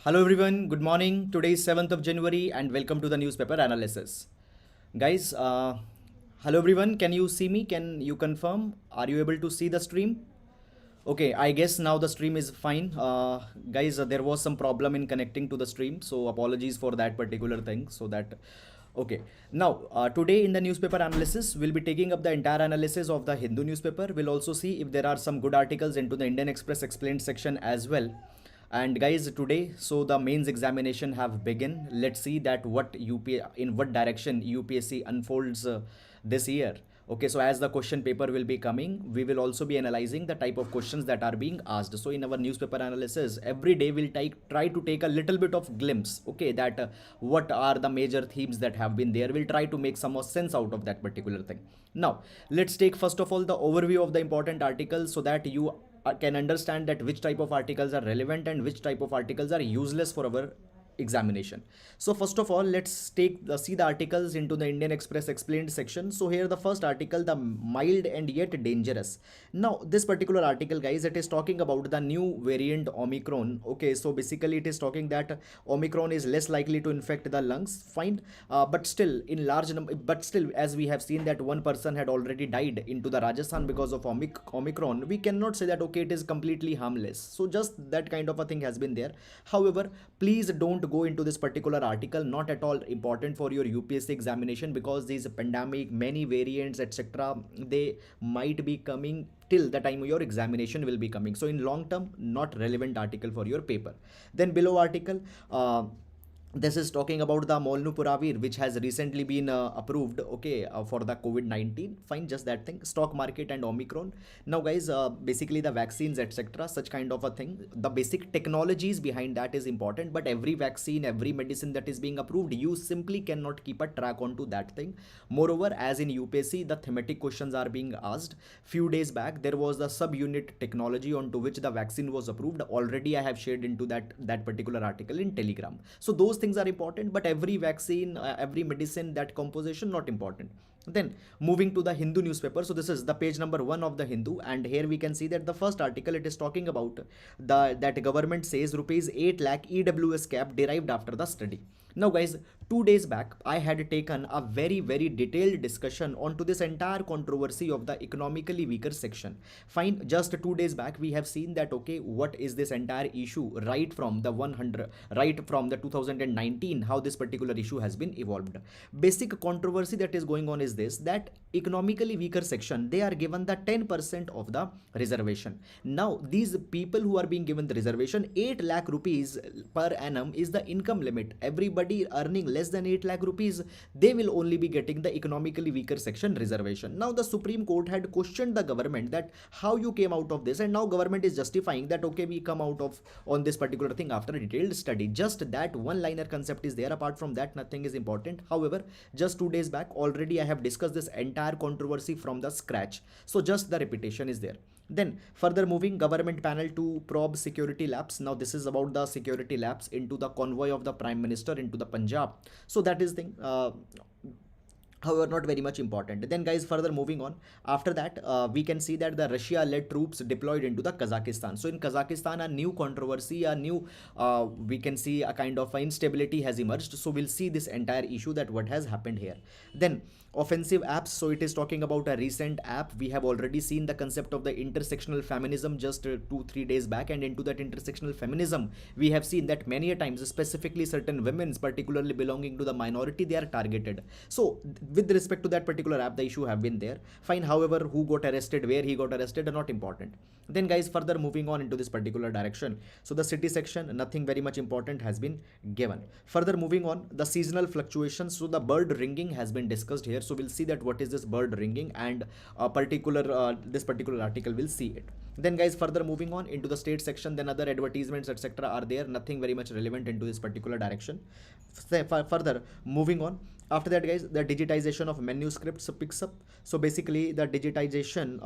Hello everyone, good morning. Today is 7th of January and welcome to the newspaper analysis. Guys, hello everyone, can you see me? Can you confirm? Are you able to see the stream? Okay, I guess now the stream is fine. Guys, there was some problem in connecting to the stream, so apologies for that particular thing. Okay. Now, today in the newspaper analysis, we'll be taking up the entire analysis of the Hindu newspaper. We'll also see if there are some good articles into the Indian Express explained section as well. And guys, today, so the mains examination have begun. Let's see that in what direction UPSC unfolds this year. Okay, so as the question paper will be coming, we will also be analyzing the type of questions that are being asked. So in our newspaper analysis, every day we'll try to take a little bit of glimpse, okay, that what are the major themes that have been there. We'll try to make some more sense out of that particular thing. Now, let's take first of all the overview of the important articles so that you can understand that which type of articles are relevant and which type of articles are useless for our examination. So first of all, let's see the articles into the Indian Express explained section. So here the first article, the mild and yet dangerous. Now this particular article, guys, it is talking about the new variant Omicron. Okay, so basically it is talking that Omicron is less likely to infect the lungs, fine, but still in large number, but still as we have seen that one person had already died into the Rajasthan because of Omicron, we cannot say that okay, it is completely harmless. So just that kind of a thing has been there. However, please don't go into this particular article, not at all important for your UPSC examination, because these pandemic, many variants, etc., they might be coming till the time your examination will be coming. So in long term, not relevant article for your paper. Then below article, this is talking about the Molnupiravir, which has recently been approved, okay, for the COVID-19. Fine, just that thing. Stock market and Omicron. Now, guys, basically the vaccines, etc., such kind of a thing. The basic technologies behind that is important, but every vaccine, every medicine that is being approved, you simply cannot keep a track onto that thing. Moreover, as in UPSC, the thematic questions are being asked. Few days back, there was the subunit technology onto which the vaccine was approved. Already, I have shared into that particular article in Telegram. So those things are important, but every vaccine, every medicine, that composition not important. Then moving to the Hindu newspaper, so this is the page number 1 of the Hindu, and here we can see that the first article, it is talking about that government says rupees 8 lakh EWS cap derived after the study. Now guys, 2 days back I had taken a very detailed discussion onto this entire controversy of the economically weaker section. Fine, just 2 days back we have seen that okay, what is this entire issue right from the 2019, how this particular issue has been evolved. Basic controversy that is going on is this, that economically weaker section, they are given the 10% of the reservation. Now these people who are being given the reservation, 8 lakh rupees per annum is the income limit. Everybody earning less than 8 lakh rupees, they will only be getting the economically weaker section reservation. Now the Supreme Court had questioned the government that how you came out of this, and now government is justifying that okay, we come out of on this particular thing after a detailed study. Just that one liner concept is there. Apart from that, nothing is important. However, just 2 days back already I have discussed this entire controversy from the scratch, so just the repetition is there. Then further moving, government panel to probe security lapse. Now this is about the security lapse into the convoy of the Prime Minister into the Punjab. So that is thing, however not very much important. Then guys, further moving on, after that we can see that the Russia led troops deployed into the Kazakhstan. So in Kazakhstan, a new controversy, a new we can see a kind of instability has emerged. So we'll see this entire issue, that what has happened here. Then offensive apps, so it is talking about a recent app. We have already seen the concept of the intersectional feminism just 2-3 days back, and into that intersectional feminism we have seen that many a times, specifically certain women particularly belonging to the minority, they are targeted. So with respect to that particular app, the issue have been there. Fine, however, who got arrested, where he got arrested, are not important. Then guys, further moving on into this particular direction, so the city section, nothing very much important has been given. Further moving on, the seasonal fluctuations, so the bird ringing has been discussed here. So we'll see that what is this bird ringing, and this particular article will see it. Then guys, further moving on into the state section, then other advertisements, etc., are there. Nothing very much relevant into this particular direction. Further moving on, after that guys, the digitization of manuscripts picks up. So basically the digitization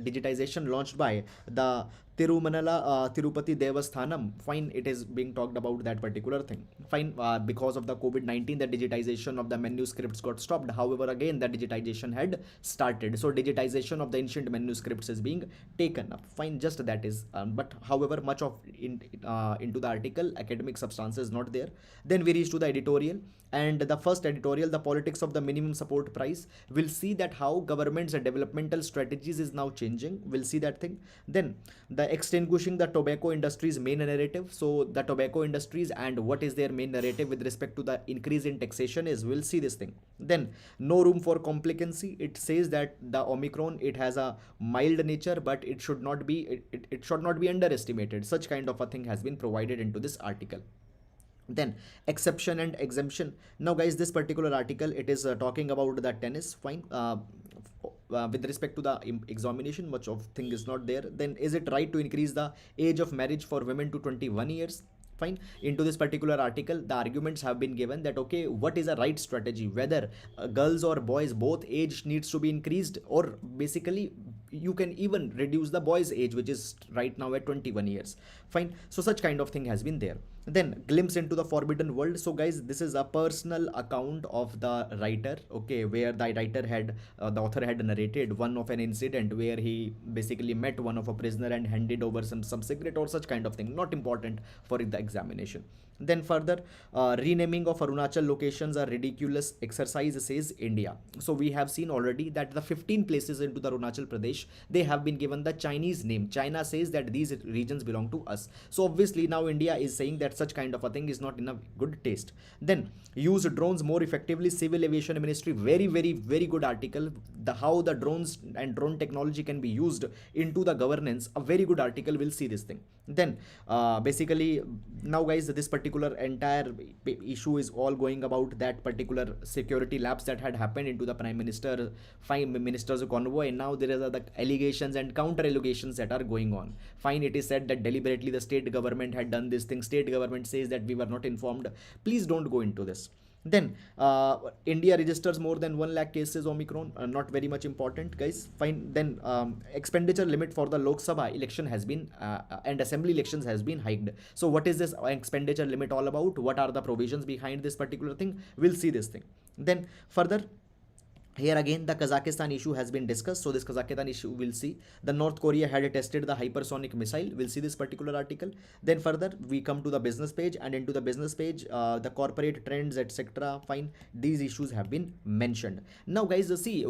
digitization launched by the Tirumanala Tirupati Devasthanam. Fine, it is being talked about that particular thing. Fine, because of the COVID-19, the digitization of the manuscripts got stopped. However, again, the digitization had started. So, digitization of the ancient manuscripts is being taken up. Fine, just that is. But however, much of into the article, academic substance is not there. Then we reach to the editorial, and the first editorial, the politics of the minimum support price. We'll see that how government's developmental strategies is now changing. We'll see that thing. Then the extinguishing the tobacco industry's main narrative. So the tobacco industries and what is their main narrative with respect to the increase in taxation is, we'll see this thing. Then no room for complicancy. It says that the Omicron, it has a mild nature, but it should not be it should not be underestimated. Such kind of a thing has been provided into this article. Then exception and exemption. Now guys, this particular article, it is talking about the tennis. Fine, with respect to the examination, much of thing is not there. Then is it right to increase the age of marriage for women to 21 years? Fine, into this particular article, the arguments have been given that okay, what is a right strategy, whether girls or boys both age needs to be increased, or basically you can even reduce the boys age, which is right now at 21 years. Fine, so such kind of thing has been there. Then glimpse into the forbidden world. So guys, this is a personal account of the writer, okay, where the writer had the author had narrated one of an incident where he basically met one of a prisoner and handed over some secret or such kind of thing, not important for the examination. Then further, renaming of Arunachal locations are ridiculous exercise, says India. So we have seen already that the 15 places into the Arunachal Pradesh, they have been given the Chinese name. China says that these regions belong to us. So obviously now India is saying that such kind of a thing is not in a good taste. Then use drones more effectively, Civil Aviation Ministry. Very, very, very good article. The how the drones and drone technology can be used into the governance. A very good article. We'll see this thing. Then basically now guys, this particular entire issue is all going about that particular security lapse that had happened into the Prime Minister, 5 ministers convoy, and now there is the allegations and counter allegations that are going on. Fine, it is said that deliberately the state government had done this thing. State government says that we were not informed. Please don't go into this. Then India registers more than 1 lakh cases Omicron. Not very much important, guys. Fine. Then expenditure limit for the Lok Sabha election has been and assembly elections has been hiked. So what is this expenditure limit all about? What are the provisions behind this particular thing? We'll see this thing. Then further, here again the Kazakhstan issue has been discussed. So this Kazakhstan issue we'll see. The North Korea had tested the hypersonic missile. We'll see this particular article. Then further we come to the business page, and into the business page the corporate trends, etc. Fine, these issues have been mentioned. Now guys, see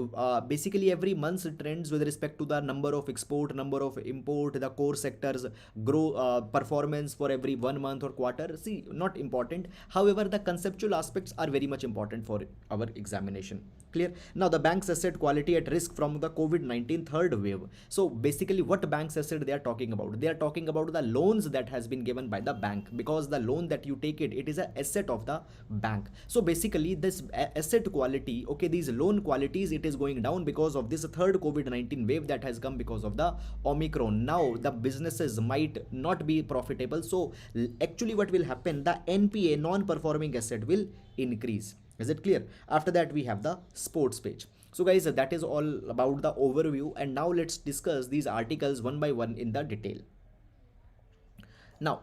basically every month's trends with respect to the number of export, number of import, the core sectors grow performance for every 1 month or quarter. See, not important. However, the conceptual aspects are very much important for our examination. Clear? Now the bank's asset quality at risk from the COVID-19 third wave. So basically what bank's asset they are talking about? They are talking about the loans that has been given by the bank, because the loan that you take it is an asset of the bank. So basically this asset quality, okay, these loan qualities, it is going down because of this third COVID-19 wave that has come because of the Omicron. Now the businesses might not be profitable. So actually what will happen? The NPA, non-performing asset, will increase. Is it clear? After that we have the sports page. So guys, that is all about the overview, and now let's discuss these articles one by one in the detail. Now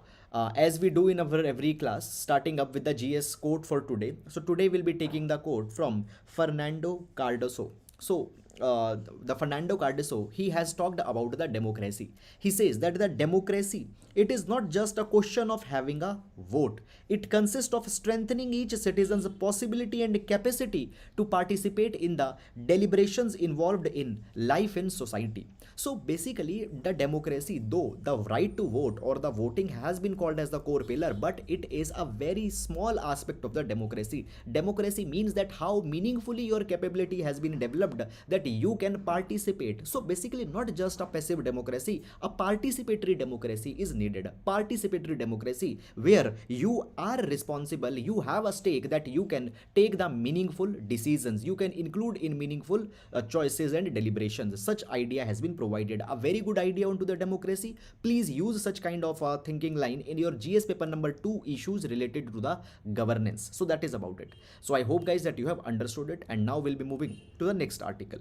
as we do in our every class, starting up with the GS quote for today. So today we'll be taking the quote from Fernando Cardoso. So the Fernando Cardoso, he has talked about the democracy. He says that the democracy, it is not just a question of having a vote. It consists of strengthening each citizen's possibility and capacity to participate in the deliberations involved in life in society. So basically the democracy, though the right to vote or the voting has been called as the core pillar, but it is a very small aspect of the democracy. Democracy means that how meaningfully your capability has been developed, that you can participate. So basically not just a passive democracy, a participatory democracy is needed. Participatory democracy where you are responsible, you have a stake, that you can take the meaningful decisions, you can include in meaningful choices and deliberations. Such idea has been provided. A very good idea onto the democracy. Please use such kind of thinking line in your GS paper number 2 issues related to the governance. So that is about it. So I hope guys that you have understood it, and now we'll be moving to the next article.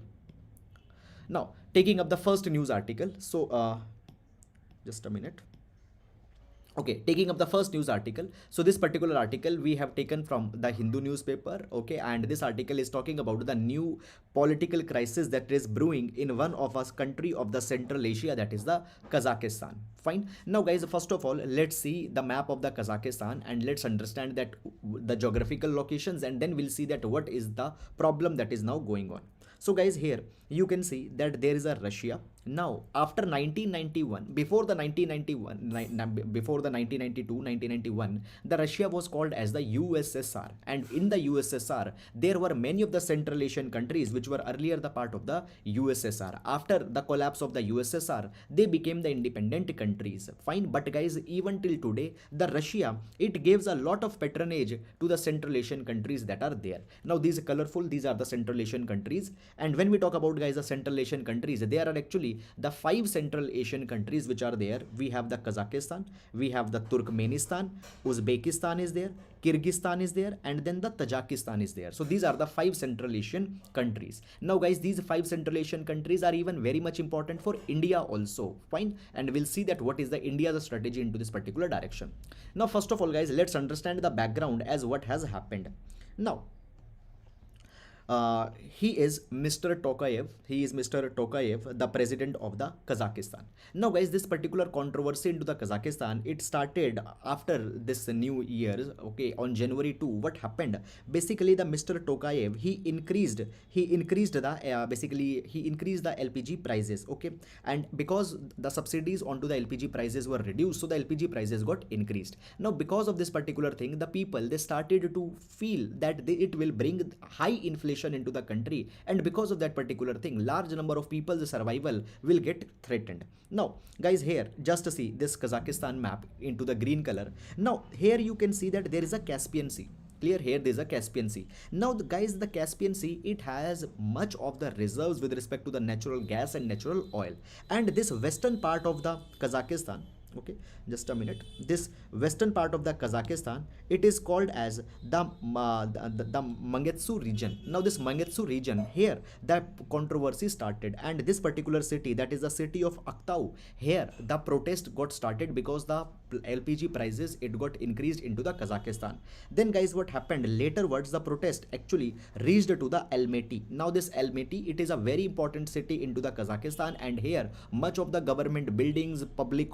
Now taking up the first news article. So Just a minute. Okay, taking up the first news article. So this particular article we have taken from the Hindu newspaper. Okay, and this article is talking about the new political crisis that is brewing in one of us country of the Central Asia, that is the Kazakhstan. Fine. Now guys, first of all, let's see the map of the Kazakhstan and let's understand that the geographical locations, and then we'll see that what is the problem that is now going on. So guys, here you can see that there is a Russia. Now after 1991, before the 1991, before the 1992, 1991, the Russia was called as the USSR, and in the USSR there were many of the Central Asian countries which were earlier the part of the USSR. After the collapse of the USSR, they became the independent countries. Fine, but guys, even till today, the Russia, it gives a lot of patronage to the Central Asian countries that are there. Now these are colorful, these are the Central Asian countries, and when we talk about guys the Central Asian countries, there are actually the 5 Central Asian countries which are there. We have the Kazakhstan, we have the Turkmenistan, Uzbekistan is there, Kyrgyzstan is there, and then the Tajikistan is there. So these are the 5 Central Asian countries. Now guys, these 5 Central Asian countries are even very much important for India also. Fine, and we'll see that what is the India's strategy into this particular direction. Now first of all guys, let's understand the background as what has happened. Now he is Mr. Tokayev. He is Mr. Tokayev, the president of the Kazakhstan. Now guys, this particular controversy into the Kazakhstan, it started after this new year. Okay, on January 2, what happened? Basically, the Mr. Tokayev, he increased the he increased the LPG prices. Okay, and because the subsidies onto the LPG prices were reduced, so the LPG prices got increased. Now because of this particular thing, the people, they started to feel that it will bring high inflation into the country, and because of that particular thing, large number of people's survival will get threatened. Now guys, here just see this Kazakhstan map into the green color. Now here you can see that there is a Caspian Sea. Clear? Here there is a Caspian Sea. Now guys, the Caspian Sea, it has much of the reserves with respect to the natural gas and natural oil, and this western part of the Kazakhstan, okay, just a minute, this western part of the Kazakhstan, it is called as the Mangetsu region. Now this Mangetsu region, here the controversy started, and this particular city, that is the city of Aktau, here the protest got started because the LPG prices, it got increased into the Kazakhstan. Then guys, what happened laterwards, the protest actually reached to the Almaty. Now this Almaty, it is a very important city into the Kazakhstan, and here much of the government buildings, public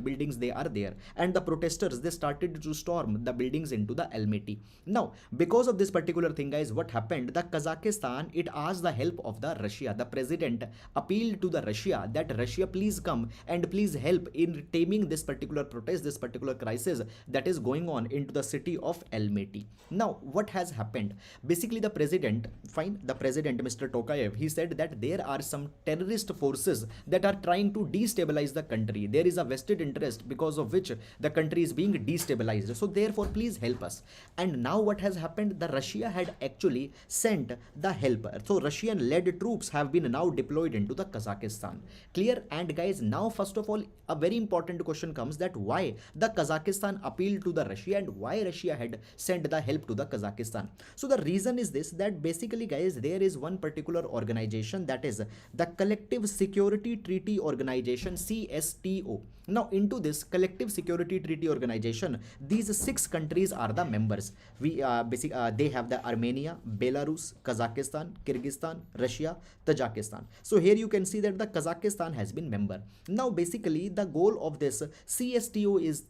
buildings, they are there, and the protesters, they started to storm the buildings into the Almaty. Now because of this particular thing guys, what happened, the Kazakhstan, it asked the help of the Russia. The president appealed to the Russia that Russia, please come and please help in taming this particular protest, this particular crisis that is going on into the city of Almaty. Now what has happened, basically the president, fine, the president Mr. Tokayev, he said that there are some terrorist forces that are trying to destabilize the country. There is a vested interest because of which the country is being destabilized, so therefore please help us. And now what has happened, the Russia had actually sent the help. So Russian led troops have been now deployed into the Kazakhstan. Clear? And guys, now first of all, a very important question comes, that why the Kazakhstan appealed to the Russia and why Russia had sent the help to the Kazakhstan. So the reason is this, that basically guys, there is one particular organization, that is the Collective Security Treaty Organization, CSTO. Now into this Collective Security Treaty Organization, these 6 countries are the members. They have the Armenia, Belarus, Kazakhstan, Kyrgyzstan, Russia, Tajikistan. So here you can see that the Kazakhstan has been member. Now basically the goal of this CSTO is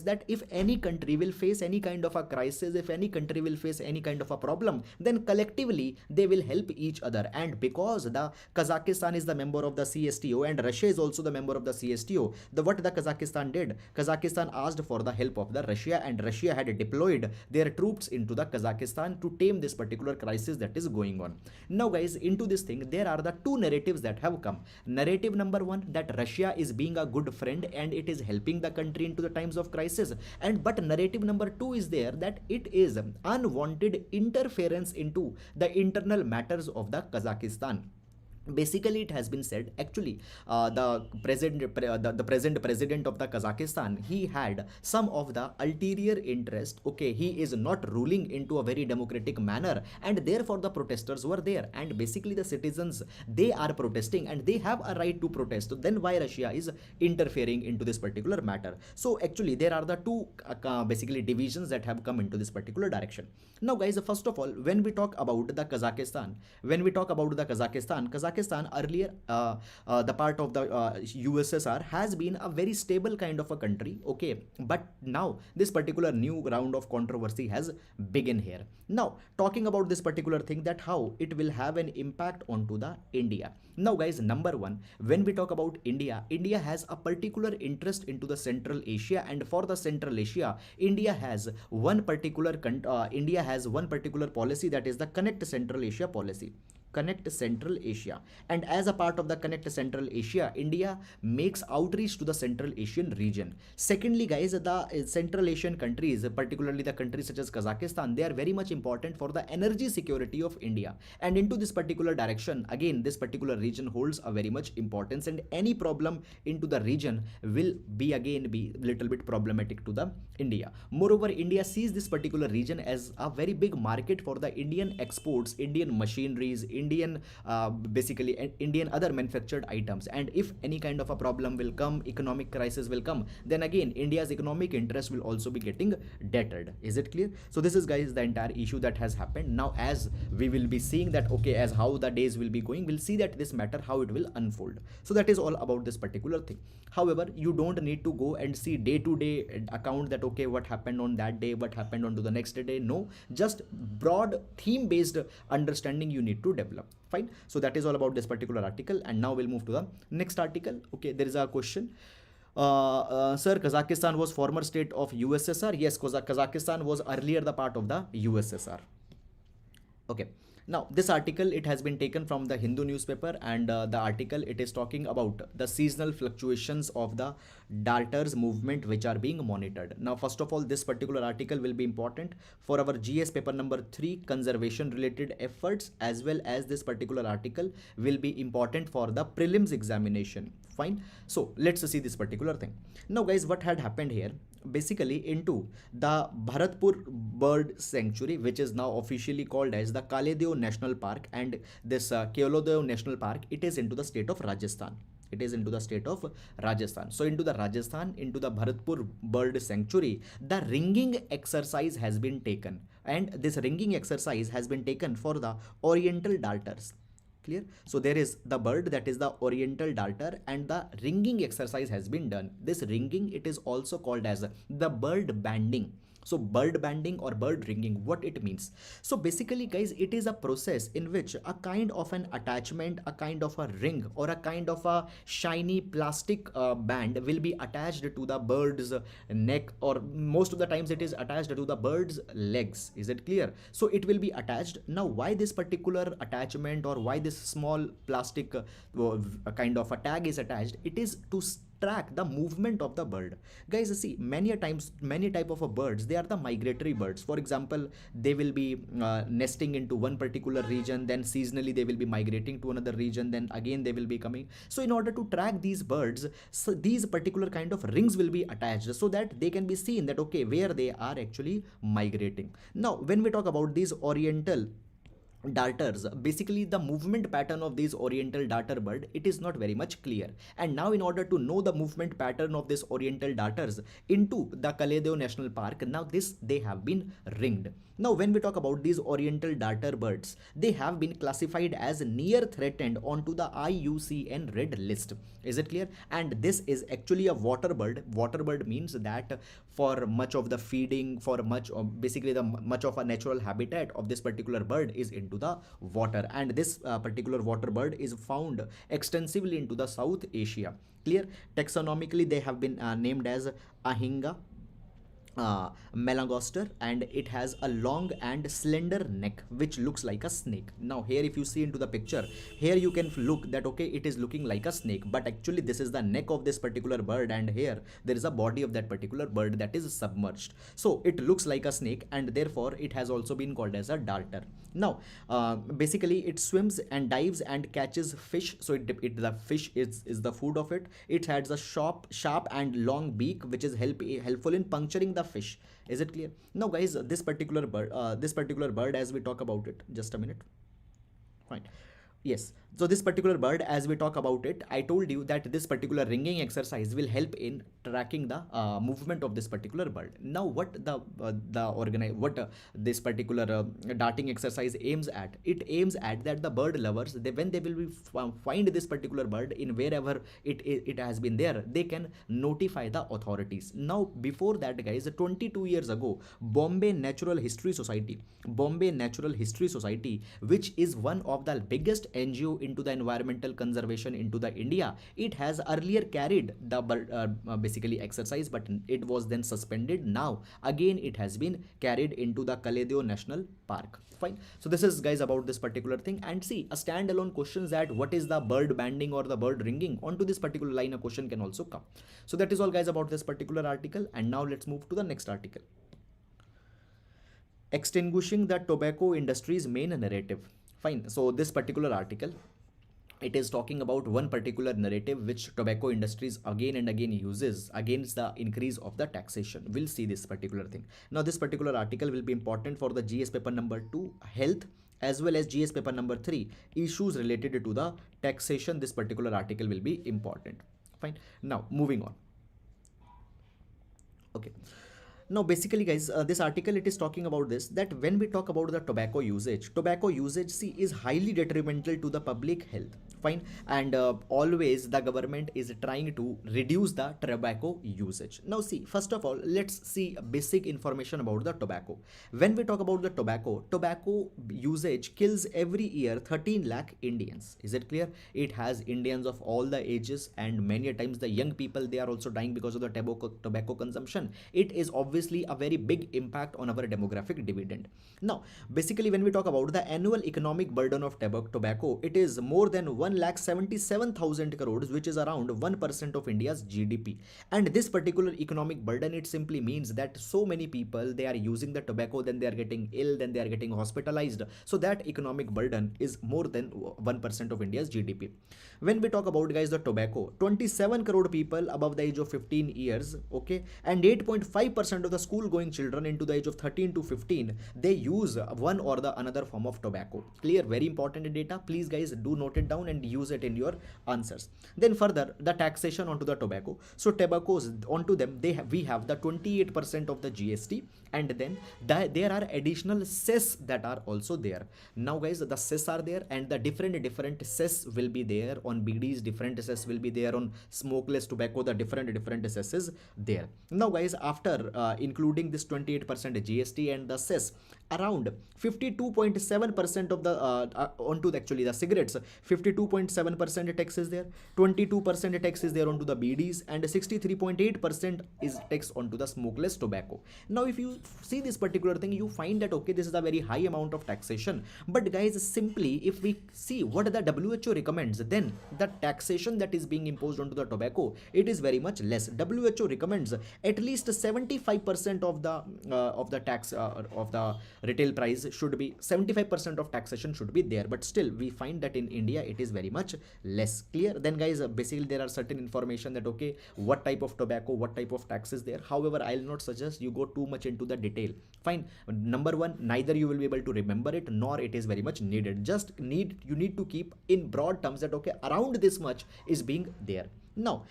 that if any country will face any kind of a crisis, if any country will face any kind of a problem, then collectively they will help each other. And because the Kazakhstan is the member of the CSTO and Russia is also the member of the CSTO, what the Kazakhstan did, Kazakhstan asked for the help of the Russia, and Russia had deployed their troops into the Kazakhstan to tame this particular crisis that is going on. Now guys, into this thing, there are the 2 narratives that have come. Narrative number 1, that Russia is being a good friend and it is helping the country into the times of crisis, and but narrative number 2 is there, that it is unwanted interference into the internal matters of the Kazakhstan. Basically it has been said, actually the present president of the Kazakhstan, he had some of the ulterior interest. Okay, he is not ruling into a very democratic manner, and therefore the protesters were there, and basically the citizens, they are protesting and they have a right to protest. So then why Russia is interfering into this particular matter? So actually there are the two basically divisions that have come into this particular direction. Now guys, first of all, when we talk about the Kazakhstan, Kazakhstan earlier, the part of the USSR, has been a very stable kind of a country. Okay, but now this particular new round of controversy has begun here. Now talking about this particular thing, that how it will have an impact onto the India. Now guys, number one, when we talk about India, India has a particular interest into the Central Asia, and for the Central Asia, India has one particular policy, that is the Connect Central Asia policy. Connect Central Asia. And as a part of the Connect Central Asia, India makes outreach to the Central Asian region. Secondly, guys, the Central Asian countries, particularly the countries such as Kazakhstan, they are very much important for the energy security of India. And into this particular direction, again, this particular region holds a very much importance, and any problem into the region will be little bit problematic to the India. Moreover, India sees this particular region as a very big market for the Indian exports, Indian machineries, Indian other manufactured items. And if any kind of a problem will come, economic crisis will come, then again India's economic interest will also be getting deterred. Is it clear? So this is, guys, the entire issue that has happened. Now as we will be seeing that, okay, as how the days will be going, we'll see that this matter, how it will unfold. So that is all about this particular thing. However, you don't need to go and see day to day account that, okay, what happened on that day, what happened on to the next day. No, just broad theme based understanding you need to develop. Fine. So that is all about this particular article, and now we'll move to the next article. Okay, there is a question. Sir, Kazakhstan was former state of USSR. Yes, Kazakhstan was earlier the part of the USSR. Okay. Now this article, it has been taken from the Hindu newspaper, and the article, it is talking about the seasonal fluctuations of the darters movement which are being monitored. Now first of all, this particular article will be important for our GS paper number 3 conservation related efforts, as well as this particular article will be important for the prelims examination. Fine. So let's see this particular thing. Now guys, what had happened here, basically into the Bharatpur bird sanctuary, which is now officially called as the Kaledev National Park, and this Keolodev National Park, it is into the state of Rajasthan. It is into the state of Rajasthan. So into the Rajasthan, into the Bharatpur bird sanctuary, the ringing exercise has been taken, and this ringing exercise has been taken for the oriental darters. Clear? So there is the bird, that is the oriental darter, and the ringing exercise has been done. This ringing, it is also called as the bird banding. So bird banding or bird ringing, what it means? So basically, guys, it is a process in which a kind of an attachment, a kind of a ring, or a kind of a shiny plastic band will be attached to the bird's neck, or most of the times it is attached to the bird's legs. Is it clear? So it will be attached. Now why this particular attachment, or why this small plastic kind of a tag is attached? It is to track the movement of the bird. Guys, see, many type of birds, they are the migratory birds. For example, they will be nesting into one particular region, then seasonally they will be migrating to another region, then again they will be coming. So in order to track these birds, so these particular kind of rings will be attached, so that they can be seen that, okay, where they are actually migrating. Now when we talk about these oriental darters, basically the movement pattern of these oriental darter bird, it is not very much clear. And now in order to know the movement pattern of this oriental darters into the Kaledev National Park, now this, they have been ringed. Now when we talk about these oriental darter birds, they have been classified as near threatened onto the IUCN red list. Is it clear? And this is actually a water bird. Water bird means that for much of the feeding, for much of basically the much of a natural habitat of this particular bird is into the water, and this particular water bird is found extensively into the South Asia. Clear? Taxonomically they have been named as Ahinga, Melanogaster, and it has a long and slender neck which looks like a snake. Now here if you see into the picture, here you can look that okay, it is looking like a snake, but actually this is the neck of this particular bird, and here there is a body of that particular bird that is submerged, so it looks like a snake, and therefore it has also been called as a darter. Now basically it swims and dives and catches fish, so the fish is the food of it. It has a sharp and long beak which is helpful in puncturing the fish. Is it clear? Now guys, this particular bird, as we talk about it, just a minute. Fine. Yes. So this particular bird, as we talk about it, I told you that this particular ringing exercise will help in tracking the movement of this particular bird. Now, what this particular darting exercise aims at? It aims at that the bird lovers, when they will be find this particular bird in wherever it has been there, they can notify the authorities. Now, before that, guys, 22 years ago, Bombay Natural History Society, which is one of the biggest NGO into the environmental conservation into the India, it has earlier carried the basically exercise, but it was then suspended. Now again it has been carried into the Kaledeo National Park. Fine. So this is, guys, about this particular thing. And see, a standalone questions that what is the bird banding or the bird ringing, onto this particular line a question can also come. So that is all, guys, about this particular article. And now let's move to the next article. Extinguishing the tobacco industry's main narrative. Fine. So this particular article, it is talking about one particular narrative which tobacco industries again and again uses against the increase of the taxation. We'll see this particular thing. Now this particular article will be important for the GS paper number 2 health, as well as GS paper number 3 issues related to the taxation. This particular article will be important. Fine. Now moving on. Okay. Now basically, guys, this article, it is talking about this, that when we talk about the tobacco usage, see, is highly detrimental to the public health. Fine. And always the government is trying to reduce the tobacco usage. Now see, first of all, let's see basic information about the tobacco. When we talk about the tobacco usage kills every year 13 lakh Indians. Is it clear? It has Indians of all the ages, and many times the young people, they are also dying because of the tobacco consumption. It is obviously a very big impact on our demographic dividend. Now basically, when we talk about the annual economic burden of tobacco, it is more than 1,77,000 crores, which is around 1% of India's GDP. And this particular economic burden, it simply means that so many people, they are using the tobacco, then they are getting ill, then they are getting hospitalized. So that economic burden is more than 1% of India's GDP. When we talk about, guys, the tobacco, 27 crore people above the age of 15 years, okay, and 8.5% of the school going children into the age of 13 to 15, they use one or the another form of tobacco. Clear? Very important data. Please, guys, do note it down and use it in your answers. Then further, the taxation onto the tobacco. So tobaccos, onto them, we have the 28% of the GST, and then there are additional cess that are also there. Now guys, the cess are there, and the different cess will be there on BDs, different cess will be there on smokeless tobacco, the different cess is there. Now guys, after including this 28% GST and the cess, around 52.7% of the onto actually the cigarettes, 52.7% tax is there, 22% tax is there onto the BDs, and 63.8% is tax onto the smokeless tobacco. Now if you see this particular thing, you find that okay, this is a very high amount of taxation. But guys, simply if we see what the WHO recommends, then the taxation that is being imposed onto the tobacco, it is very much less. WHO recommends at least 75% of the tax of the retail price should be 75% of taxation should be there, but still we find that in India it is very much less. Clear? Then guys, basically there are certain information that okay, what type of tobacco, what type of tax is there. However, I'll not suggest you go too much into the detail. Fine. Number one, neither you will be able to remember it, nor it is very much needed. You need to keep in broad terms that okay, around this much is being there. Now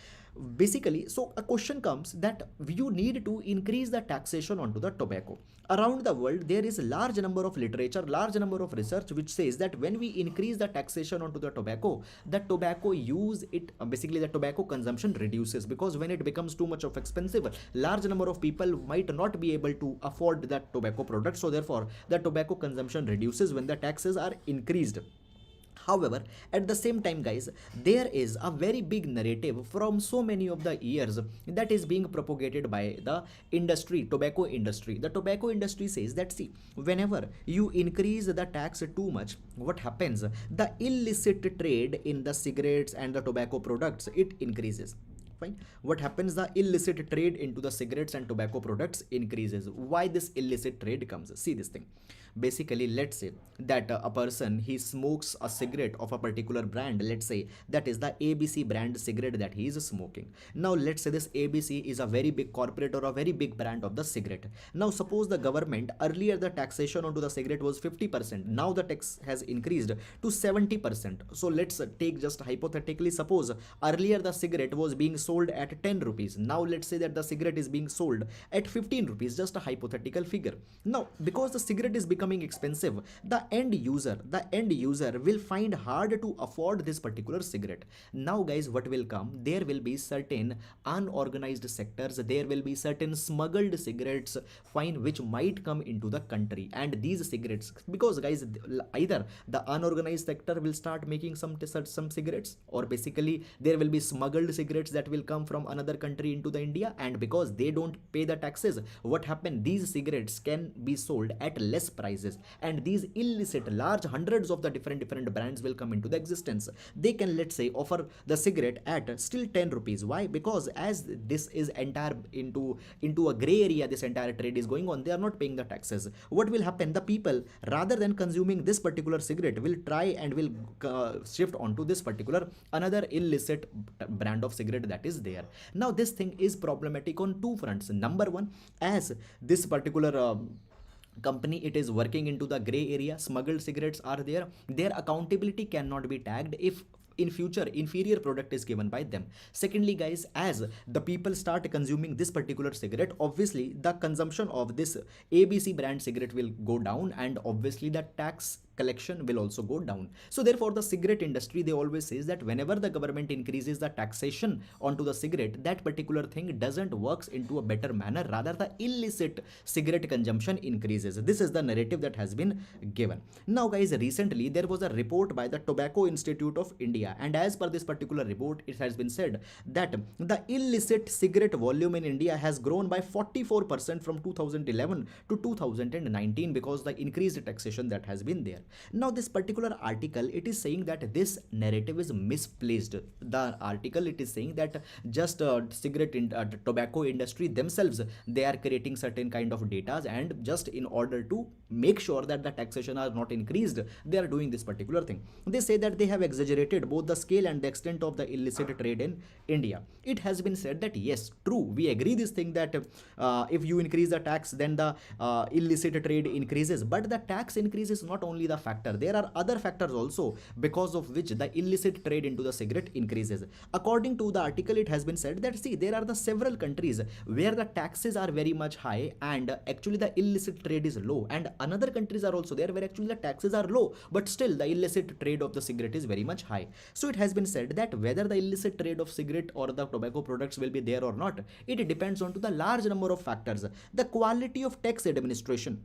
basically, so a question comes that you need to increase the taxation onto the tobacco. Around the world, there is a large number of literature, large number of research which says that when we increase the taxation onto the tobacco use, it basically the tobacco consumption reduces, because when it becomes too much of expensive, large number of people might not be able to afford that tobacco product. So therefore, the tobacco consumption reduces when the taxes are increased. However, at the same time, guys, there is a very big narrative from so many of the years that is being propagated by the industry, tobacco industry. The tobacco industry says that, see, whenever you increase the tax too much, what happens? The illicit trade in the cigarettes and the tobacco products, it increases. Fine. What happens? The illicit trade into the cigarettes and tobacco products increases. Why this illicit trade comes? See this thing. Basically, let's say that a person, he smokes a cigarette of a particular brand. Let's say that is the ABC brand cigarette that he is smoking. Now let's say this ABC is a very big corporate or a very big brand of the cigarette. Now suppose the government, earlier the taxation onto the cigarette was 50%. Now the tax has increased to 70%. So let's take, just hypothetically, suppose earlier the cigarette was being sold at 10 rupees. Now let's say that the cigarette is being sold at 15 rupees, just a hypothetical figure. Now because the cigarette is becoming expensive, the end user will find hard to afford this particular cigarette. Now guys, what will come? There will be certain unorganized sectors, there will be certain smuggled cigarettes, fine, which might come into the country. And these cigarettes, because guys, either the unorganized sector will start making some cigarettes, or basically there will be smuggled cigarettes that will come from another country into the India, and because they don't pay the taxes, what happen? These cigarettes can be sold at less prices, and these illicit large hundreds of the different brands will come into the existence. They can, let's say, offer the cigarette at still 10 rupees. Why? Because as this is entire into a gray area, this entire trade is going on, they are not paying the taxes. What will happen? The people, rather than consuming this particular cigarette, will try and will shift onto this particular another illicit brand of cigarette that is there. Now this thing is problematic on two fronts. Number one, as this particular company, it is working into the gray area, smuggled cigarettes are there, their accountability cannot be tagged if in future inferior product is given by them. Secondly guys, as the people start consuming this particular cigarette, obviously the consumption of this ABC brand cigarette will go down, and obviously the tax collection will also go down. So therefore the cigarette industry, they always says that whenever the government increases the taxation onto the cigarette, that particular thing doesn't works into a better manner, rather the illicit cigarette consumption increases. This is the narrative that has been given. Now guys, recently there was a report by the Tobacco Institute of India, and as per this particular report, it has been said that the illicit cigarette volume in India has grown by 44% from 2011 to 2019 because the increased taxation that has been there. Now this particular article, it is saying that this narrative is misplaced. The article, it is saying that just tobacco industry themselves, they are creating certain kind of data, and just in order to make sure that the taxation are not increased, they are doing this particular thing. They say that they have exaggerated both the scale and the extent of the illicit trade in India. It has been said that yes, true, we agree this thing that if you increase the tax, then the illicit trade increases, but the tax increase is not only the factor, there are other factors also because of which the illicit trade into the cigarette increases. According to the article, it has been said that, see, there are the several countries where the taxes are very much high and actually the illicit trade is low, and another countries are also there where actually the taxes are low, but still the illicit trade of the cigarette is very much high. So it has been said that whether the illicit trade of cigarette or the tobacco products will be there or not, it depends on to the large number of factors. The quality of tax administration,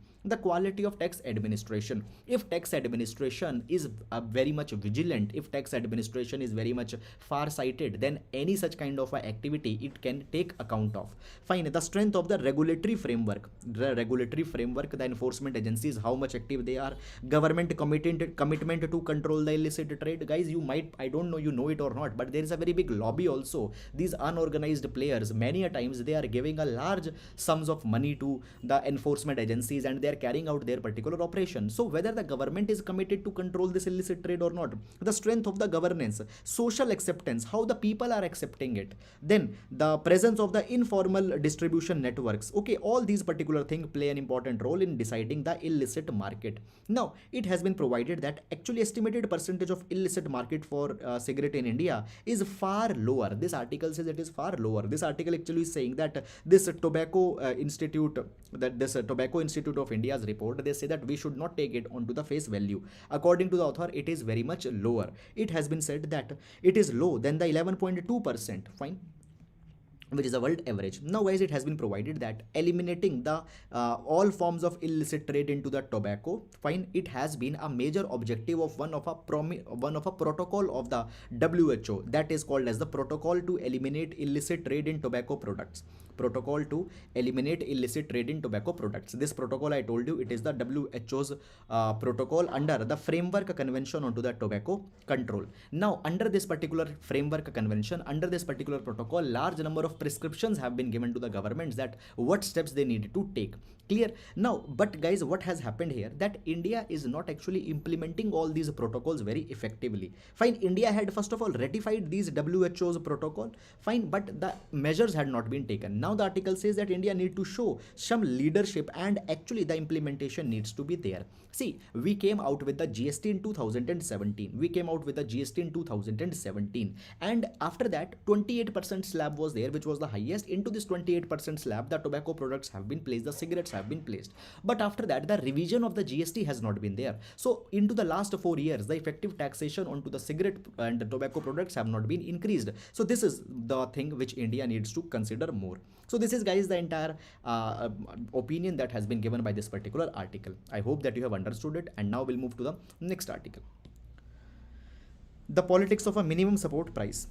if tax administration is very much vigilant, if tax administration is very much far sighted, then any such kind of activity it can take account of. Fine. The strength of the regulatory framework, the enforcement agencies, how much active they are, government commitment to control the illicit trade. Guys, you might, I don't know you know it or not, but there is a very big lobby also. These unorganized players, many a times they are giving a large sums of money to the enforcement agencies, and they are carrying out their particular operation. So whether the government is committed to control this illicit trade or not, the strength of the governance, social acceptance, how the people are accepting it, then the presence of the informal distribution networks, okay, all these particular things play an important role in deciding the illicit market. Now it has been provided that actually estimated percentage of illicit market for cigarette in India is far lower. This article says it is far lower. This article actually is saying that this Tobacco Institute of India's report, they say that we should not take it onto the face value. According to the author, it is very much lower. It has been said that it is low than the 11.2%. Fine. which is a world average. Now guys, it has been provided that eliminating the all forms of illicit trade into the tobacco, fine, it has been a major objective of one of a protocol of the WHO, that is called as the protocol to eliminate illicit trade in tobacco products. Protocol to eliminate illicit trade in tobacco products. This protocol, I told you, it is the WHO's protocol under the framework convention onto the tobacco control. Now under this particular framework convention, under this particular protocol, large number of prescriptions have been given to the governments that what steps they need to take. Clear? Now, but guys, what has happened here, that India is not actually implementing all these protocols very effectively. Fine, India had first of all ratified these WHO's protocol, fine, but the measures had not been taken. Now the article says that India need to show some leadership and actually the implementation needs to be there. See, we came out with the GST in 2017. We came out with the GST in 2017, and after that 28% slab was there, which was the highest. Into this 28% slab, the tobacco products have been placed, the cigarettes have been placed. But after that, the revision of the GST has not been there. So into the last 4 years, the effective taxation onto the cigarette and the tobacco products have not been increased. So this is the thing which India needs to consider more. So this is, guys, the entire opinion that has been given by this particular article. I hope that you have understood it, and now we'll move to the next article. The politics of a minimum support price.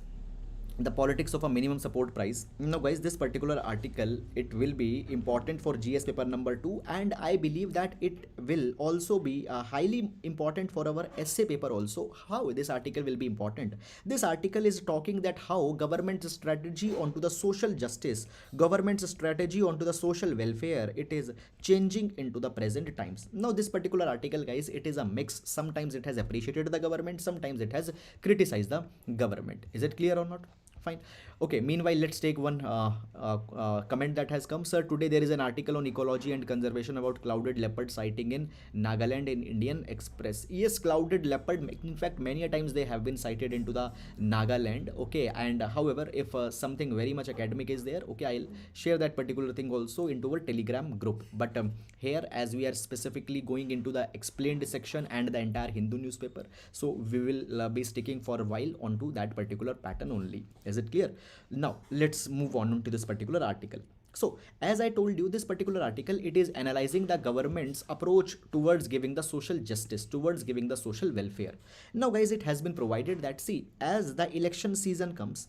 The politics of a minimum support price. Now guys, this particular article, it will be important for GS paper number 2, and I believe that it will also be highly important for our essay paper also. How this article will be important? This article is talking that how government's strategy onto the social justice, government's strategy onto the social welfare, it is changing into the present times. Now this particular article, guys, it is a mix. Sometimes it has appreciated the government, sometimes it has criticized the government. Is it clear or not? Fine. Okay, meanwhile, let's take one comment that has come. Sir, today there is an article on ecology and conservation about clouded leopard sighting in Nagaland in Indian Express. Yes, clouded leopard, in fact, many a times they have been sighted into the Nagaland. Okay, and however, if something very much academic is there, okay, I'll share that particular thing also into our Telegram group. But here, as we are specifically going into the explained section and the entire Hindu newspaper, so we will be sticking for a while onto that particular pattern only. Is it clear? Now let's move on to this particular article. So as I told you, this particular article, it is analyzing the government's approach towards giving the social justice, towards giving the social welfare. Now guys, it has been provided that, see, as the election season comes,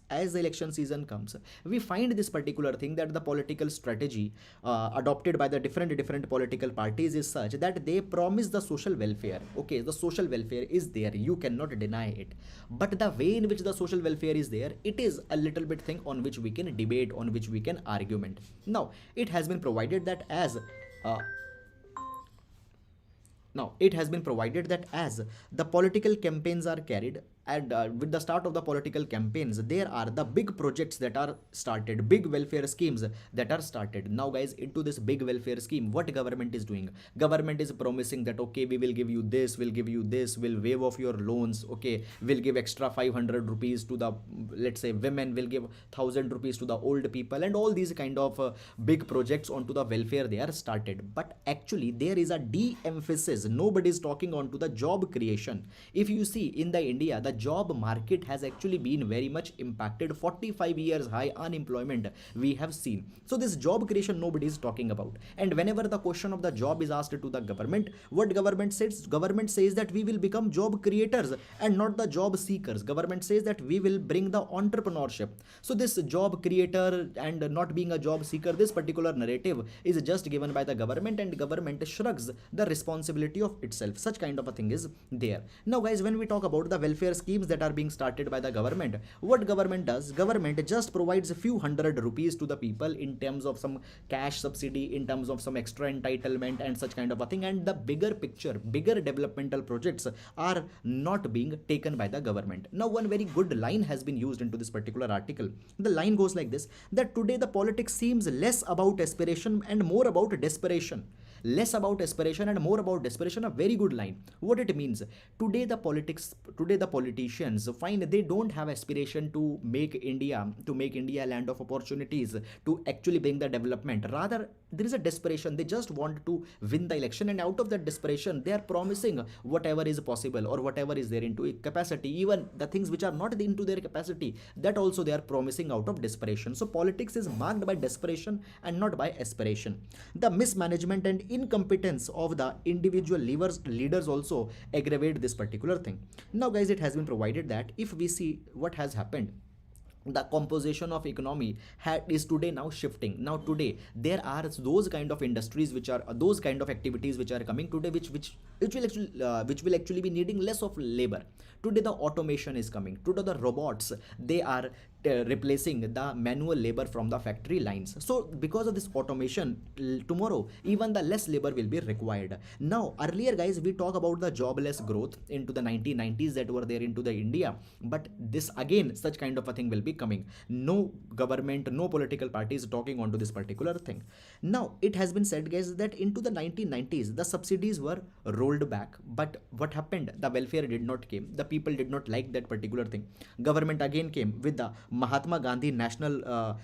we find this particular thing that the political strategy adopted by the different political parties is such that they promise the social welfare. Okay, the social welfare is there, you cannot deny it, but the way in which the social welfare is there, it is a little bit thing on which we can debate, on which we can argument. Now it has been provided that as the political campaigns are carried, and with the start of the political campaigns, there are the big projects that are started, big welfare schemes that are started. Now guys, into this big welfare scheme, what government is doing? Government is promising that, okay, we will give you this, we'll waive off your loans, okay, we'll give extra 500 rupees to the, let's say, women, will give 1000 rupees to the old people, and all these kind of big projects onto the welfare they are started. But actually there is a de-emphasis, nobody is talking onto the job creation. If you see in the India, the job market has actually been very much impacted. 45 years high unemployment we have seen. So this job creation nobody is talking about. And whenever the question of the job is asked to the government, what government says? Government says that we will become job creators and not the job seekers. Government says that we will bring the entrepreneurship. So this job creator and not being a job seeker, this particular narrative is just given by the government, and government shrugs the responsibility of itself. Such kind of a thing is there. Now guys, when we talk about the welfare schemes that are being started by the government, what government does? Government just provides a few hundred rupees to the people in terms of some cash subsidy, in terms of some extra entitlement and such kind of a thing, and the bigger picture, bigger developmental projects are not being taken by the government. Now one very good line has been used into this particular article. The line goes like this, that today the politics seems less about aspiration and more about desperation. less about aspiration and more about desperation. A very good line. What it means, today the politicians, fine, they don't have aspiration to make India a land of opportunities, to actually bring the development. Rather, there is a desperation. They just want to win the election, and out of that desperation they are promising whatever is possible or whatever is there into capacity. Even the things which are not into their capacity, that also they are promising out of desperation. So politics is marked by desperation and not by aspiration. The mismanagement and incompetence of the individual leaders also aggravate this particular thing. Now guys, it has been provided that if we see what has happened, the composition of economy is today now shifting. Now today there are those kind of industries which are those kind of activities which are coming today, which will actually be needing less of labor. Today the automation is coming. Today the robots, they are replacing the manual labor from the factory lines. So because of this automation, tomorrow even the less labor will be required. Now earlier guys, we talk about the jobless growth into the 1990s that were there into the India, but this again such kind of a thing will be coming. No government, no political party is talking onto this particular thing. Now it has been said guys that into the 1990s the subsidies were rolled back, but what happened, the welfare did not came. The people did not like that particular thing. Government again came with the Mahatma Gandhi Mahatma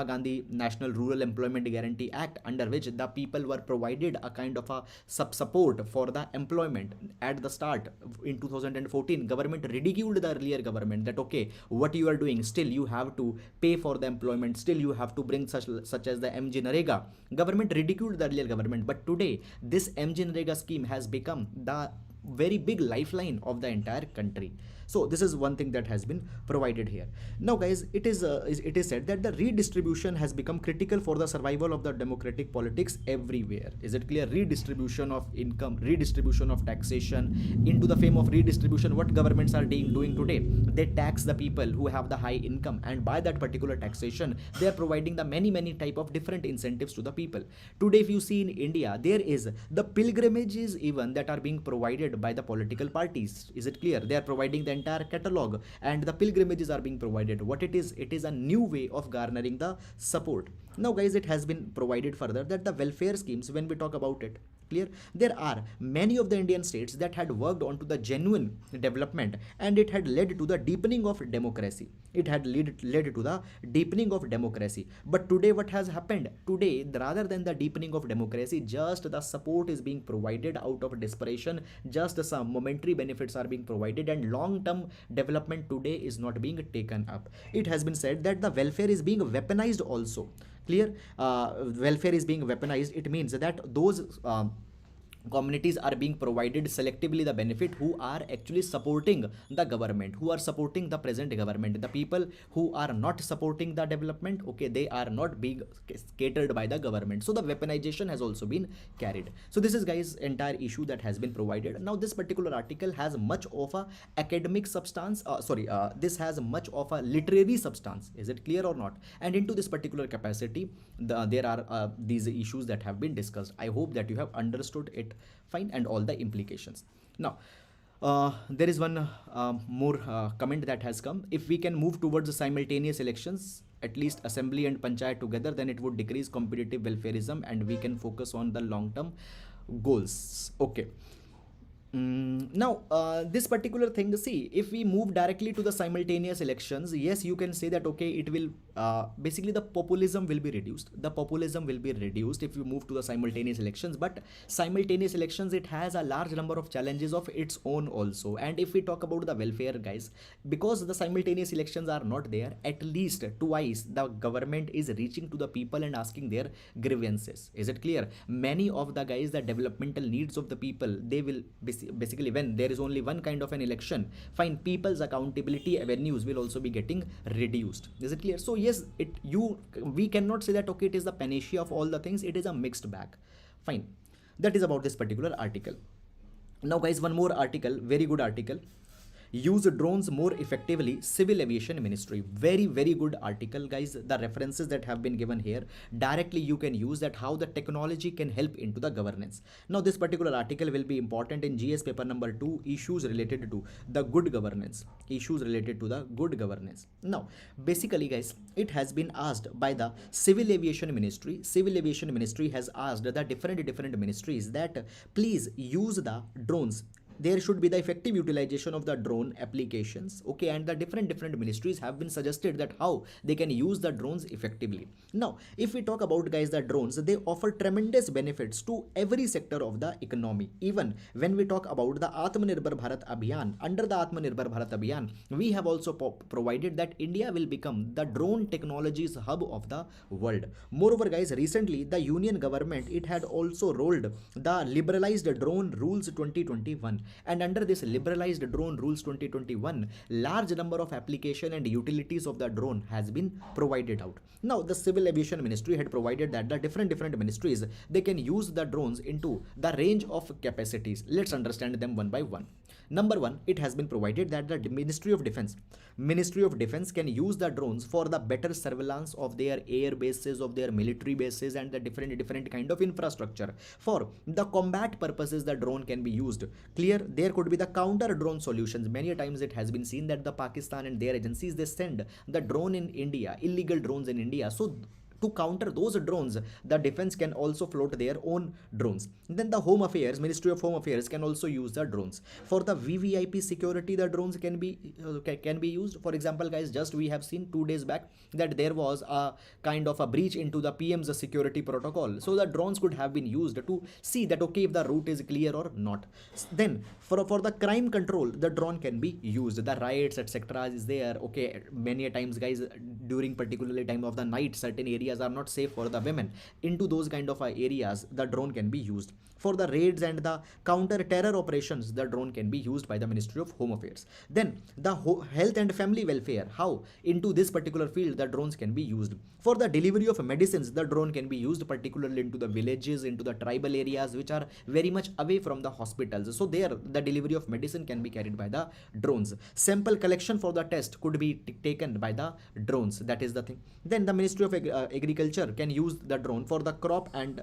Gandhi National Rural Employment Guarantee Act, under which the people were provided a kind of a support for the employment. At the start in 2014, government ridiculed the earlier government that okay, what you are doing, still you have to pay for the employment, still you have to bring such as the MG Narega. Government ridiculed the earlier government, but today this MG Narega scheme has become the very big lifeline of the entire country. So this is one thing that has been provided here. Now guys, it is said that the redistribution has become critical for the survival of the democratic politics everywhere. Is it clear? Redistribution of income, redistribution of taxation. Into the fame of redistribution, what governments are doing today, they tax the people who have the high income, and by that particular taxation they are providing the many type of different incentives to the people. Today if you see in India, there is the pilgrimages even that are being provided by the political parties. Is it clear? They are providing the entire catalog, and the pilgrimages are being provided. What it is a new way of garnering the support. Now guys, it has been provided further that the welfare schemes, when we talk about it, clear, there are many of the Indian states that had worked on to the genuine development, and it had led to the deepening of democracy. It had led to the deepening of democracy. But today what has happened? Today, rather than the deepening of democracy, just the support is being provided out of desperation. Just some momentary benefits are being provided, and long-term development today is not being taken up. It has been said that the welfare is being weaponized also. Clear? Welfare is being weaponized. It means that those communities are being provided selectively the benefit who are actually supporting the government, who are supporting the present government. The people who are not supporting the development, okay, they are not being catered by the government. So the weaponization has also been carried. So this is guys entire issue that has been provided. Now this particular article has much of a academic substance, this has much of a literary substance. Is it clear or not? And into this particular capacity, there are these issues that have been discussed. I hope that you have understood it fine and all the implications. Now there is one more comment that has come. If we can move towards the simultaneous elections, at least assembly and panchayat together, then it would decrease competitive welfareism and we can focus on the long term goals. Okay. Now this particular thing, see, if we move directly to the simultaneous elections, yes, you can say that okay, it will basically the populism will be reduced. The populism will be reduced if you move to the simultaneous elections. But simultaneous elections, it has a large number of challenges of its own also. And if we talk about the welfare guys, because the simultaneous elections are not there, at least twice the government is reaching to the people and asking their grievances. Is it clear? Many of the guys, the developmental needs of the people, they will basically, when there is only one kind of an election, fine, people's accountability avenues will also be getting reduced. Is it clear? So yes, we cannot say that okay, it is the panacea of all the things. It is a mixed bag. Fine. That is about this particular article. Now guys, one more article, very good article. use drones more effectively, Civil Aviation Ministry. Very very good article, guys. The references that have been given here, directly you can use that how the technology can help into the governance. Now this particular article will be important in GS paper number 2, issues related to the good governance. Issues related to the good governance. Now basically, guys, it has been asked by the Civil Aviation Ministry. Civil Aviation Ministry has asked the different ministries that please use the drones. There should be the effective utilization of the drone applications, okay, and the different ministries have been suggested that how they can use the drones effectively. Now if we talk about, guys, the drones, they offer tremendous benefits to every sector of the economy. Even when we talk about the Atmanirbhar Bharat Abhiyan, under the Atmanirbhar Bharat Abhiyan, we have also provided that India will become the drone technologies hub of the world. Moreover, guys, recently the union government, it had also rolled the liberalized drone rules 2021, and under this liberalized drone rules 2021, large number of application and utilities of the drone has been provided out. Now the Civil Aviation Ministry had provided that the different ministries, they can use the drones into the range of capacities. Let's understand them one by one. Number one, it has been provided that the Ministry of Defense can use the drones for the better surveillance of their air bases, of their military bases, and the different kind of infrastructure. For the combat purposes, the drone can be used. Clear? There could be the counter drone solutions. Many times it has been seen that the Pakistan and their agencies, they send the drone in India, illegal drones in India. So to counter those drones, the defense can also float their own drones. Then the Home Affairs, Ministry of Home Affairs can also use the drones. For the VVIP security, the drones can be used. For example, guys, just we have seen 2 days back that there was a kind of a breach into the PM's security protocol. So the drones could have been used to see that okay, if the route is clear or not. Then for the crime control, the drone can be used. The riots, etc. is there. Okay, many times, guys, during particularly time of the night, certain areas are not safe for the women. Into those kind of areas, the drone can be used. For the raids and the counter terror operations, the drone can be used by the Ministry of Home Affairs. Then the health and family welfare, how into this particular field the drones can be used. For the delivery of medicines, the drone can be used particularly into the villages, into the tribal areas which are very much away from the hospitals. So there the delivery of medicine can be carried by the drones. Sample collection for the test could be taken by the drones. That is the thing. Then the Ministry of Agriculture can use the drone for the crop and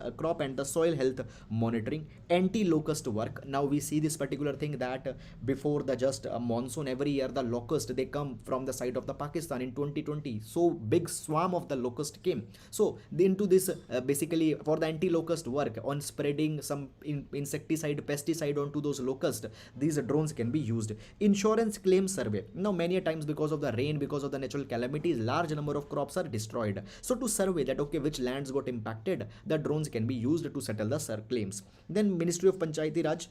the soil health monitoring, anti-locust work. Now we see this particular thing that before the just monsoon, every year the locust, they come from the side of the Pakistan. In 2020, so big swarm of the locust came. So into this basically for the anti-locust work on spreading some insecticide, pesticide onto those locusts, these drones can be used. Insurance claim survey. Now many times because of the rain, because of the natural calamities, large number of crops are destroyed. So to survey that okay, which lands got impacted, the drones can be used to settle the claims. Then Ministry of Panchayati Raj,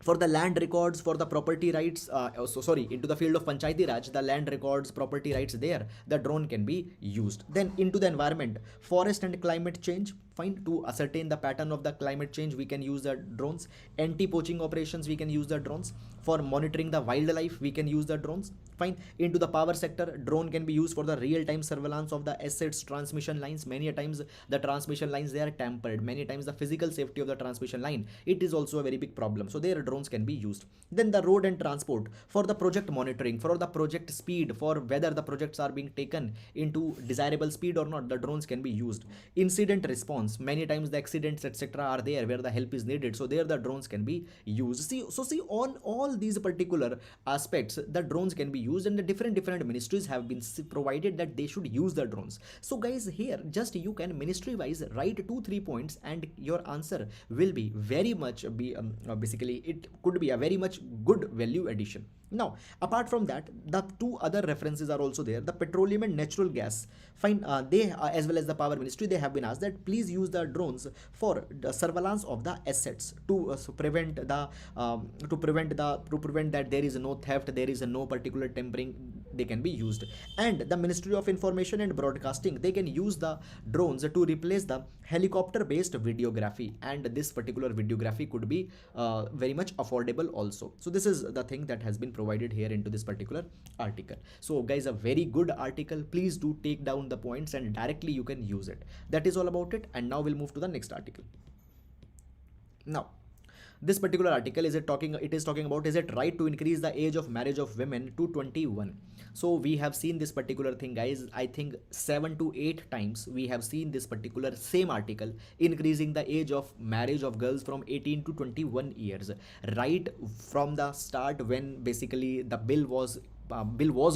for the land records, for the property rights, into the field of Panchayati Raj, the land records, property rights, there the drone can be used. Then into the environment, forest and climate change, fine, to ascertain the pattern of the climate change, we can use the drones. Anti-poaching operations, we can use the drones. For monitoring the wildlife, we can use the drones, fine. Into the power sector, drone can be used for the real-time surveillance of the assets, transmission lines. Many times the transmission lines, they are tampered. Many times the physical safety of the transmission line, it is also a very big problem. So there drones can be used. Then the road and transport, for the project monitoring, for the project speed, for whether the projects are being taken into desirable speed or not, the drones can be used. Incident response, many times the accidents, etc. are there where the help is needed, so there the drones can be used. See on all these particular aspects, the drones can be used, and the different ministries have been provided that they should use the drones. So guys, here just you can ministry wise write 2-3 points and your answer will be very much basically it could be a very much good value addition. Now apart from that, the 2 other references are also there. The petroleum and natural gas, fine, they as well as the power ministry, they have been asked that please use the drones for the surveillance of the assets to prevent that there is no theft, there is no particular tampering, they can be used. And the Ministry of Information and Broadcasting, they can use the drones to replace the helicopter based videography, and this particular videography could be very much affordable also. So this is the thing that has been provided here into this particular article. So guys, a very good article. Please do take down the points and directly you can use it. That is all about it. And now we'll move to the next article. Now This particular article it is talking about, is it right to increase the age of marriage of women to 21? So we have seen this particular thing, guys. I think 7 to 8 times we have seen this particular same article, increasing the age of marriage of girls from 18 to 21 years, right from the start when basically the bill was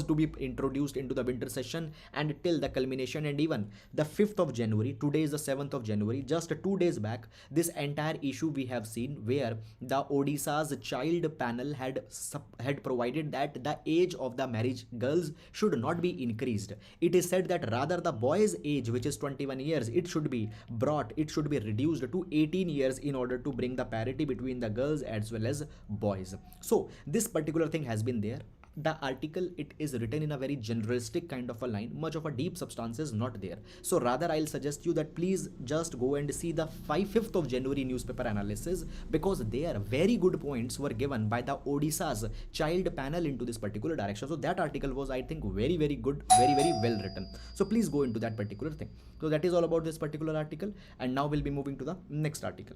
to be introduced into the winter session, and till the culmination, and even the 5th of January, today is the 7th of January, just 2 days back, this entire issue we have seen where the Odisha's child panel had provided that the age of the marriage girls should not be increased. It is said that rather the boy's age, which is 21 years, it should be reduced to 18 years in order to bring the parity between the girls as well as boys. So this particular thing has been there. The article, it is written in a very generalistic kind of a line, much of a deep substance is not there. So rather I'll suggest you that please just go and see the 5th of January newspaper analysis, because there very good points were given by the Odisha's child panel into this particular direction. So that article was, I think, very good, very well written. So please go into that particular thing. So that is all about this particular article, and now we'll be moving to the next article.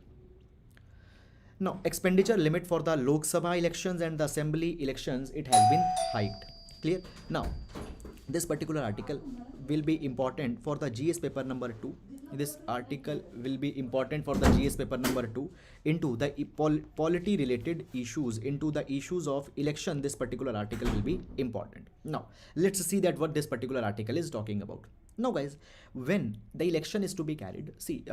Now, expenditure limit for the Lok Sabha elections and the assembly elections, it has been hiked. Clear? Now, this particular article will be important for the GS paper number 2. This article will be important for the GS paper number 2 into the polity related issues, into the issues of election. This particular article will be important. Now, let's see that what this particular article is talking about. Now guys, when the election is to be carried, see,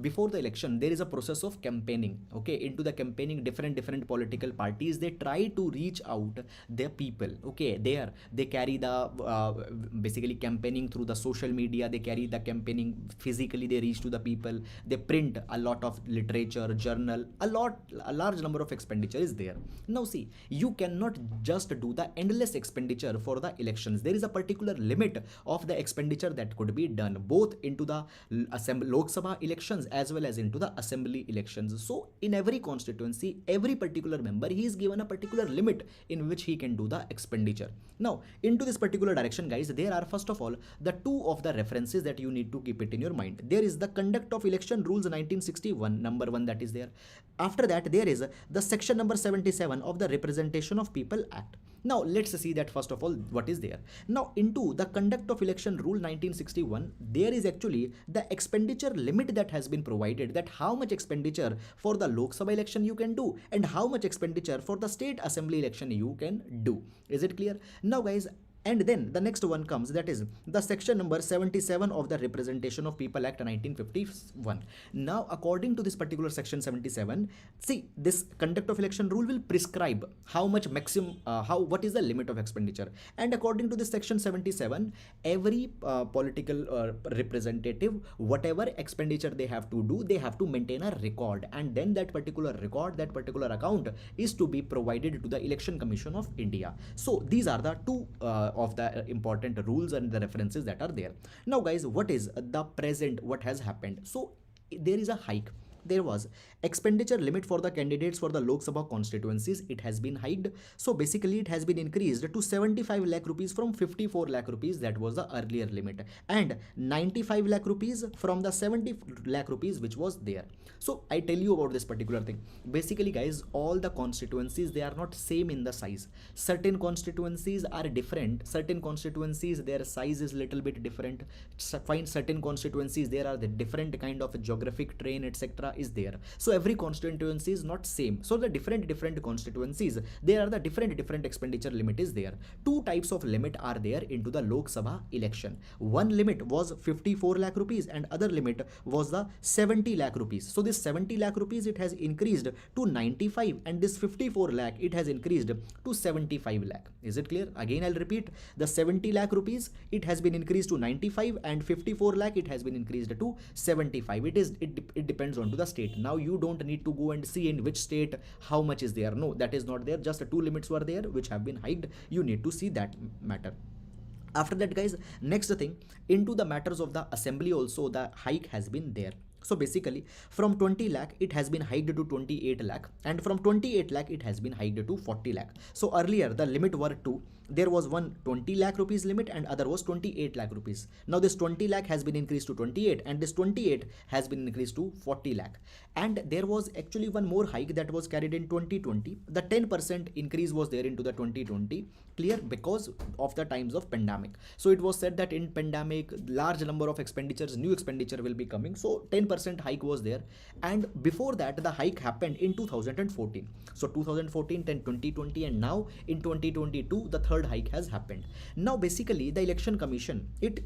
before the election there is a process of campaigning. Okay, into the campaigning, different political parties, they try to reach out their people. Okay, they carry the basically campaigning through the social media, they carry the campaigning physically, they reach to the people, they print a lot of literature, journal, a large number of expenditure is there. Now see, you cannot just do the endless expenditure for the elections. There is a particular limit of the expenditure that could be done both into the Lok Sabha elections as well as into the assembly elections. So in every constituency, every particular member, he is given a particular limit in which he can do the expenditure. Now into this particular direction, guys, there are first of all the two of the references that you need to keep it in your mind. There is the Conduct of Election Rules 1961, number 1, that is there. After that, there is the section number 77 of the Representation of People Act. Now let's see that first of all what is there. Now into the Conduct of Election Rule 1961, there is actually the expenditure limit that has been provided, that how much expenditure for the Lok Sabha election you can do and how much expenditure for the state assembly election you can do. Is it clear? Now guys, and then the next one comes, that is the section number 77 of the Representation of People Act 1951. Now according to this particular section 77, see, this Conduct of Election Rule will prescribe how much maximum, what is the limit of expenditure. And according to this section 77, every political representative, whatever expenditure they have to do, they have to maintain a record, and then that particular record, that particular account is to be provided to the Election Commission of India. So these are the two of the important rules and the references that are there. Now guys, what is the present, what has happened? So there is a hike. There was expenditure limit for the candidates for the Lok Sabha constituencies, it has been hiked. So basically it has been increased to 75 lakh rupees from 54 lakh rupees, that was the earlier limit, and 95 lakh rupees from the 70 lakh rupees which was there. So I tell you about this particular thing. Basically guys, all the constituencies, they are not same in the size. Certain constituencies are different, certain constituencies their size is little bit different. Find certain constituencies, there are the different kind of geographic terrain, etc. is there. So every constituency is not same. So the different constituencies, there are the different expenditure limit is there. Two types of limit are there into the Lok Sabha election. One limit was 54 lakh rupees and other limit was the 70 lakh rupees. So this 70 lakh rupees, it has increased to 95, and this 54 lakh, it has increased to 75 lakh. Is it clear? Again I'll repeat, the 70 lakh rupees, it has been increased to 95, and 54 lakh, it has been increased to 75. It depends on to the state. Now you don't need to go and see in which state how much is there. No, that is not there. Just two limits were there which have been hiked. You need to see that matter. After that guys, next thing, into the matters of the assembly also the hike has been there. So basically from 20 lakh it has been hiked to 28 lakh, and from 28 lakh it has been hiked to 40 lakh. So earlier the limit were 2, there was one 20 lakh rupees limit and other was 28 lakh rupees. Now this 20 lakh has been increased to 28 and this 28 has been increased to 40 lakh. And there was actually one more hike that was carried in 2020. The 10% increase was there into the 2020, clear, because of the times of pandemic. So it was said that in pandemic large number of expenditures, new expenditure will be coming, so 10% hike was there. And before that the hike happened in 2014. So 2014, then 2020, and now in 2022 the third hike has happened. Now basically the election commission, it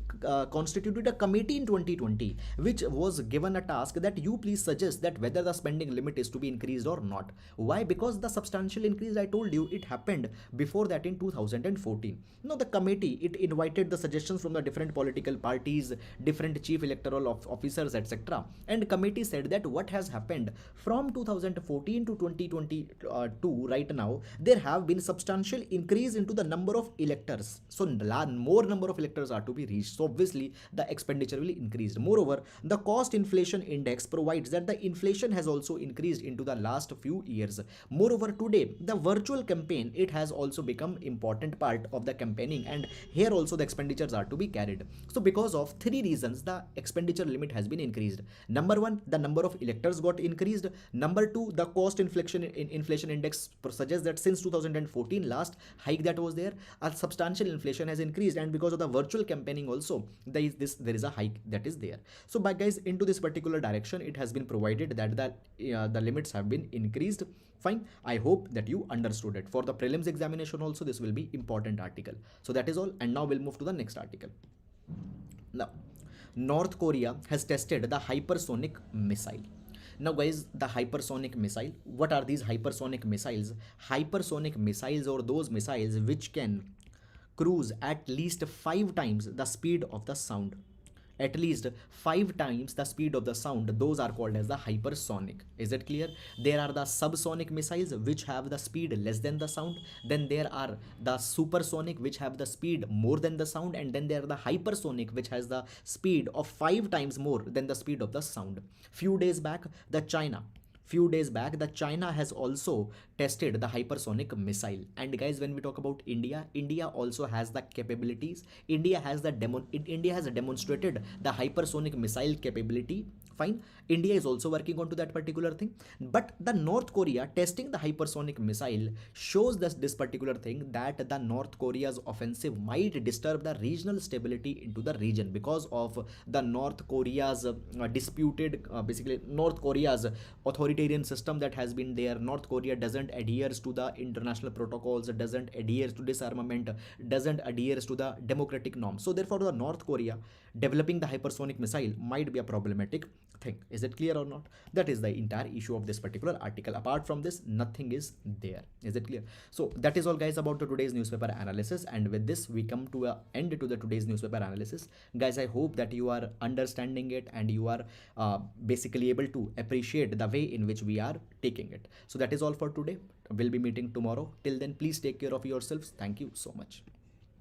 constituted a committee in 2020 which was given a task that you please suggest that whether the spending limit is to be increased or not. Why? Because the substantial increase, I told you, it happened before that in 2014. Now the committee, it invited the suggestions from the different political parties, different chief electoral officers, etc. And committee said that what has happened from 2014 to 2022 right now, there have been substantial increase into the number of electors. So more number of electors are to be reached. So obviously the expenditure will increase. Moreover, the cost inflation index provides that the inflation has also increased into the last few years. Moreover, today the virtual campaign, it has also become important part of the campaigning, and here also the expenditures are to be carried. So because of three reasons the expenditure limit has been increased. Number one, the number of electors got increased. Number two, the cost inflation index suggests that since 2014 last hike that was there, a substantial inflation has increased, and because of the virtual campaigning also there is a hike that is there. So by guys, into this particular direction it has been provided that the limits have been increased. Fine, I hope that you understood it. For the prelims examination also this will be important article. So that is all, and now we'll move to the next article. Now, North Korea has tested the hypersonic missile. Now guys, the hypersonic missile, what are these hypersonic missiles? Hypersonic missiles, or those missiles which can cruise at least 5 times the speed of the sound. At least 5 times the speed of the sound, those are called as the hypersonic. Is it clear? There are the subsonic missiles which have the speed less than the sound. Then there are the supersonic which have the speed more than the sound. And then there are the hypersonic which has the speed of 5 times more than the speed of the sound. Few days back the China has also tested the hypersonic missile. And guys, when we talk about India also has the capabilities. India has demonstrated the hypersonic missile capability. Fine, India is also working on to that particular thing. But the North Korea testing the hypersonic missile shows this particular thing, that the North Korea's offensive might disturb the regional stability into the region, because of the North Korea's basically North Korea's authoritarian system that has been there. North Korea doesn't adheres to the international protocols, doesn't adheres to disarmament, doesn't adheres to the democratic norms. So therefore the North Korea developing the hypersonic missile might be a problematic thing. Is it clear or not? That is the entire issue of this particular article. Apart from this, nothing is there. Is it clear? So that is all guys about today's newspaper analysis, and with this we come to an end to the today's newspaper analysis. Guys, I hope that you are understanding it and you are basically able to appreciate the way in which we are taking it. So that is all for today. We'll be meeting tomorrow. Till then, please take care of yourselves. Thank you so much.